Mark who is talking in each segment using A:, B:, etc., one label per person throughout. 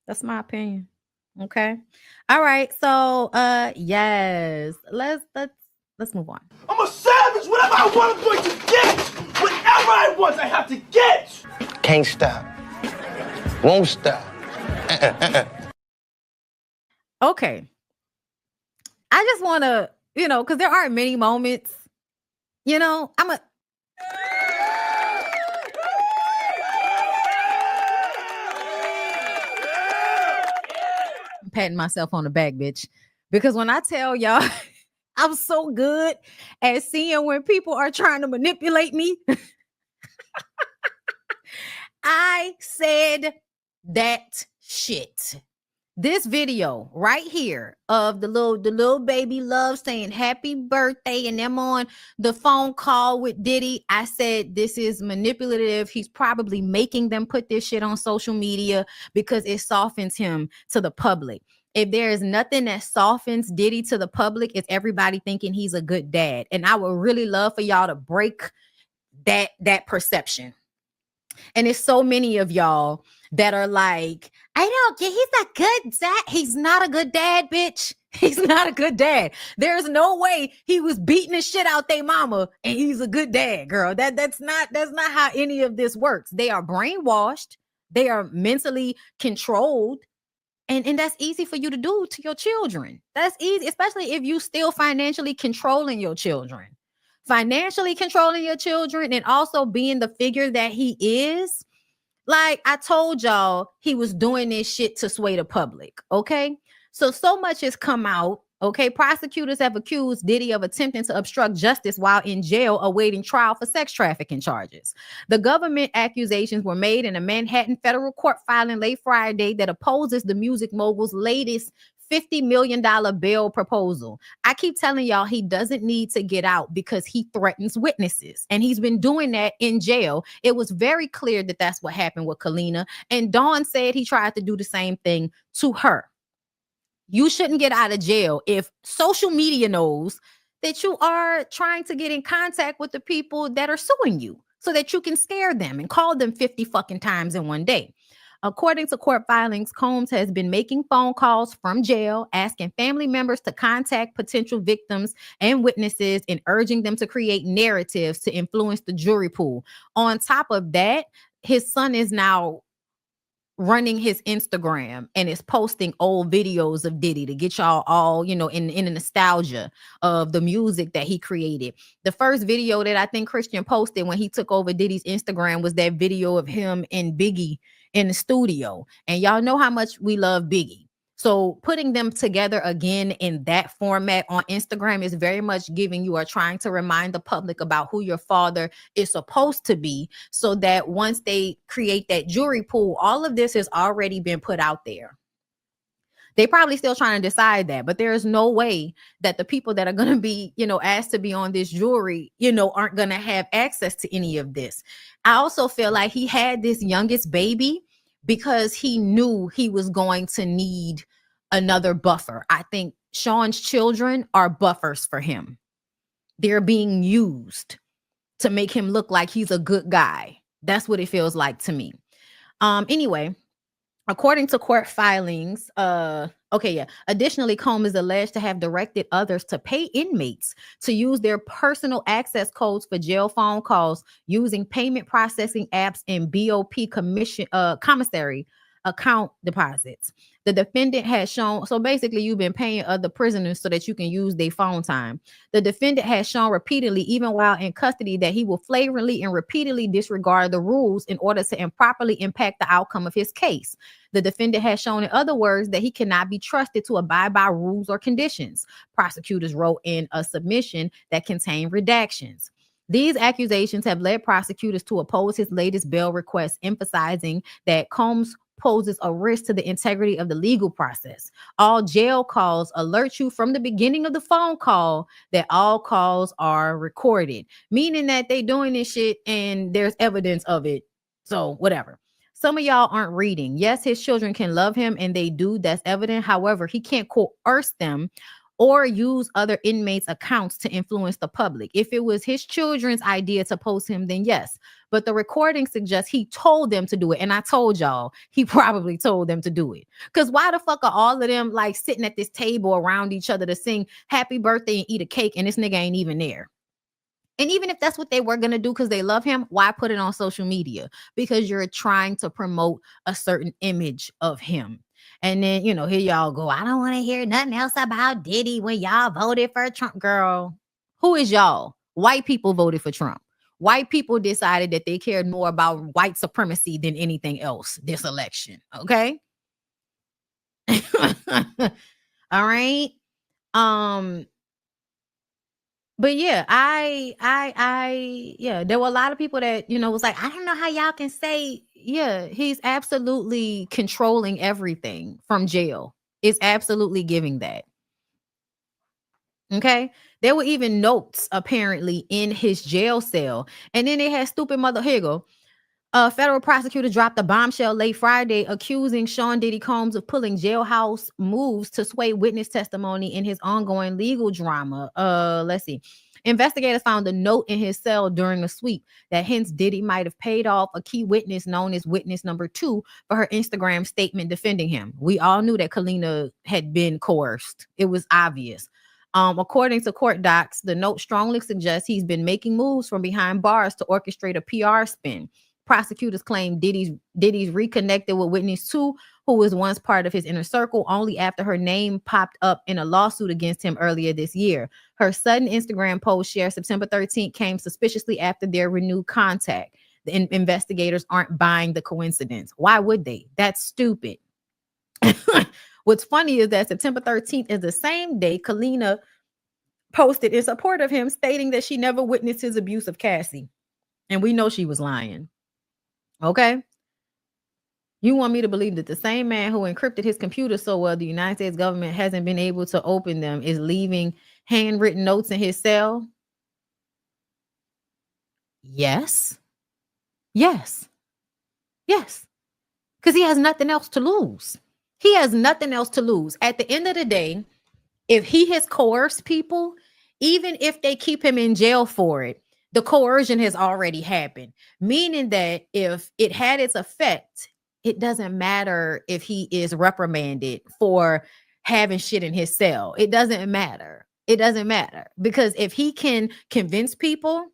A: That's my opinion. Okay. All right. So yes. Let's move on.
B: I'm a savage. Whatever I want, I'm going to get. Whatever I want, I have to get.
C: Can't stop. Won't stop.
A: Okay. I just want to, because there aren't many moments, I'm patting myself on the back, bitch. Because when I tell y'all, I'm so good at seeing when people are trying to manipulate me. I said that shit. This video right here of the little baby Love saying happy birthday and them on the phone call with Diddy. I said this is manipulative. He's probably making them put this shit on social media because it softens him to the public. If there is nothing that softens Diddy to the public, it's everybody thinking he's a good dad. And I would really love for y'all to break that perception. And it's so many of y'all that are like, I don't get, he's a good dad. He's not a good dad, bitch. He's not a good dad. There's no way he was beating the shit out their mama and he's a good dad, girl. That's not how any of this works. They are brainwashed. They are mentally controlled. And that's easy for you to do to your children. That's easy, especially if you still financially controlling your children. Financially controlling your children and also being the figure that he is. Like I told y'all, he was doing this shit to sway the public. Okay. So much has come out. Okay. Prosecutors have accused Diddy of attempting to obstruct justice while in jail awaiting trial for sex trafficking charges. The government accusations were made in a Manhattan federal court filing late Friday that opposes the music mogul's latest $50 million bail proposal. I keep telling y'all he doesn't need to get out because he threatens witnesses. And he's been doing that in jail. It was very clear that that's what happened with Kalina. And Dawn said he tried to do the same thing to her. You shouldn't get out of jail if social media knows that you are trying to get in contact with the people that are suing you so that you can scare them and call them 50 fucking times in one day. According to court filings, Combs has been making phone calls from jail, asking family members to contact potential victims and witnesses and urging them to create narratives to influence the jury pool. On top of that, his son is now running his Instagram and is posting old videos of Diddy to get y'all all, in the nostalgia of the music that he created. The first video that I think Christian posted when he took over Diddy's Instagram was that video of him and Biggie in the studio. And y'all know how much we love Biggie. So putting them together again in that format on Instagram is very much giving you or trying to remind the public about who your father is supposed to be so that once they create that jury pool, all of this has already been put out there. They probably still trying to decide that, but there is no way that the people that are going to be, asked to be on this jury, aren't going to have access to any of this. I also feel like he had this youngest baby because he knew he was going to need another buffer. I think Sean's children are buffers for him. They're being used to make him look like he's a good guy. That's what it feels like to me. Anyway, according to court filings, additionally, Combs is alleged to have directed others to pay inmates to use their personal access codes for jail phone calls using payment processing apps and BOP commissary account deposits. The defendant has shown, so basically you've been paying other prisoners so that you can use their phone time. The defendant has shown repeatedly, even while in custody, that he will flagrantly and repeatedly disregard the rules in order to improperly impact the outcome of his case. The defendant has shown, in other words, that he cannot be trusted to abide by rules or conditions. Prosecutors wrote in a submission that contained redactions. These accusations have led prosecutors to oppose his latest bail request, emphasizing that Combs poses a risk to the integrity of the legal process. All jail calls alert you from the beginning of the phone call that all calls are recorded, meaning that they doing this shit and there's evidence of it. So whatever. Some of y'all aren't reading. Yes, his children can love him and they do. That's evident. However, he can't coerce them or use other inmates' accounts to influence the public. If it was his children's idea to post him, then yes. But the recording suggests he told them to do it. And I told y'all, he probably told them to do it. Because why the fuck are all of them like sitting at this table around each other to sing happy birthday and eat a cake and this nigga ain't even there? And even if that's what they were going to do because they love him, why put it on social media? Because you're trying to promote a certain image of him. And then, you know, here y'all go, I don't want to hear nothing else about Diddy when y'all voted for Trump. Girl, who is y'all? White people voted for Trump. White people decided that they cared more about white supremacy than anything else this election. Okay. All right. But yeah, yeah, there were a lot of people that, you know, was like, I don't know how y'all can say, yeah, he's absolutely controlling everything from jail. It's absolutely giving that. Okay. There were even notes apparently in his jail cell. And then they had stupid here you go. A federal prosecutor dropped a bombshell late Friday accusing Sean Diddy Combs of pulling jailhouse moves to sway witness testimony in his ongoing legal drama. Let's see. Investigators found a note in his cell during a sweep that hints Diddy might have paid off a key witness known as witness number 2 for her Instagram statement defending him. We all knew that Kalina had been coerced. It was obvious. According to court docs, the note strongly suggests he's been making moves from behind bars to orchestrate a PR spin. Prosecutors claim Diddy's reconnected with witness 2, who was once part of his inner circle, only after her name popped up in a lawsuit against him earlier this year. Her sudden Instagram post shared September 13th came suspiciously after their renewed contact. The investigators aren't buying the coincidence. Why would they? That's stupid. What's funny is that September 13th is the same day Kalina posted in support of him, stating that she never witnessed his abuse of Cassie. And we know she was lying. Okay. You want me to believe that the same man who encrypted his computer so well the United States government hasn't been able to open them is leaving handwritten notes in his cell? Yes. Yes. Yes. Because he has nothing else to lose. He has nothing else to lose. At the end of the day, if he has coerced people, even if they keep him in jail for it, the coercion has already happened, meaning that if it had its effect, it doesn't matter if he is reprimanded for having shit in his cell. It doesn't matter. It doesn't matter, because if he can convince people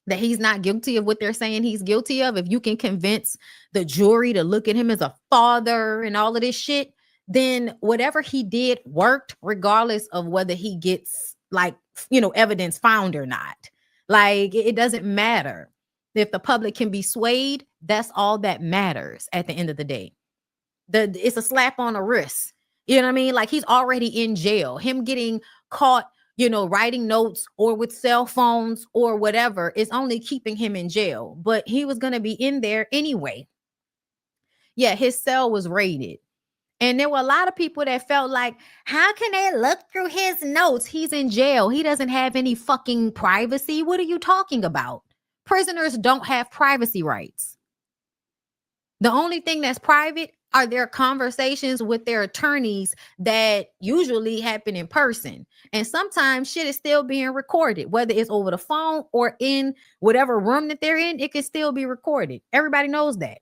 A: that he's not guilty of what they're saying he's guilty of, if you can convince the jury to look at him as a father and all of this shit, then whatever he did worked, regardless of whether he gets evidence found or not. Like, it doesn't matter. If the public can be swayed, that's all that matters at the end of the day. It's a slap on the wrist. You know what I mean? Like, he's already in jail. Him getting caught, writing notes or with cell phones or whatever is only keeping him in jail. But he was going to be in there anyway. Yeah, his cell was raided. And there were a lot of people that felt like, how can they look through his notes? He's in jail. He doesn't have any fucking privacy. What are you talking about? Prisoners don't have privacy rights. The only thing that's private are their conversations with their attorneys that usually happen in person. And sometimes shit is still being recorded, whether it's over the phone or in whatever room that they're in, it can still be recorded. Everybody knows that.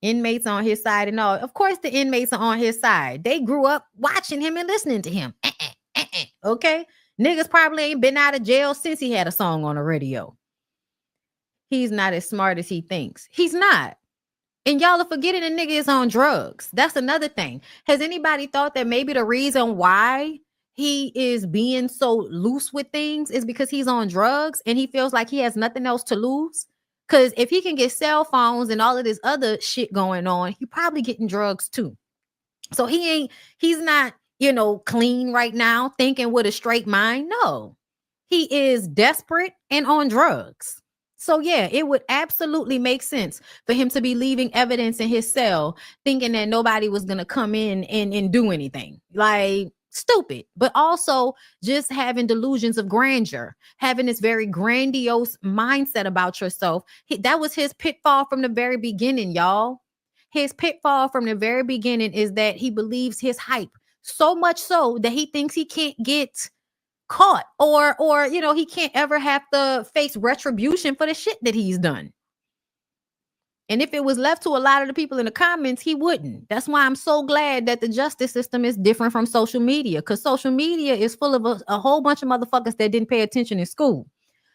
A: Inmates on his side and all. Of course, the inmates are on his side. They grew up watching him and listening to him. Okay? Niggas probably ain't been out of jail since he had a song on the radio. He's not as smart as he thinks. He's not. And y'all are forgetting the nigga is on drugs. That's another thing. Has anybody thought that maybe the reason why he is being so loose with things is because he's on drugs and he feels like he has nothing else to lose? Because if he can get cell phones and all of this other shit going on, he probably getting drugs too. So he's not, clean right now, thinking with a straight mind. No, he is desperate and on drugs. So yeah, it would absolutely make sense for him to be leaving evidence in his cell, thinking that nobody was going to come in and do anything. Like, stupid. But also just having delusions of grandeur, having this very grandiose mindset about yourself. That was his pitfall from the very beginning, y'all. His pitfall from the very beginning is that he believes his hype So much so that he thinks he can't get caught or he can't ever have to face retribution for the shit that he's done. And if it was left to a lot of the people in the comments, he wouldn't. That's why I'm so glad that the justice system is different from social media, because social media is full of a whole bunch of motherfuckers that didn't pay attention in school.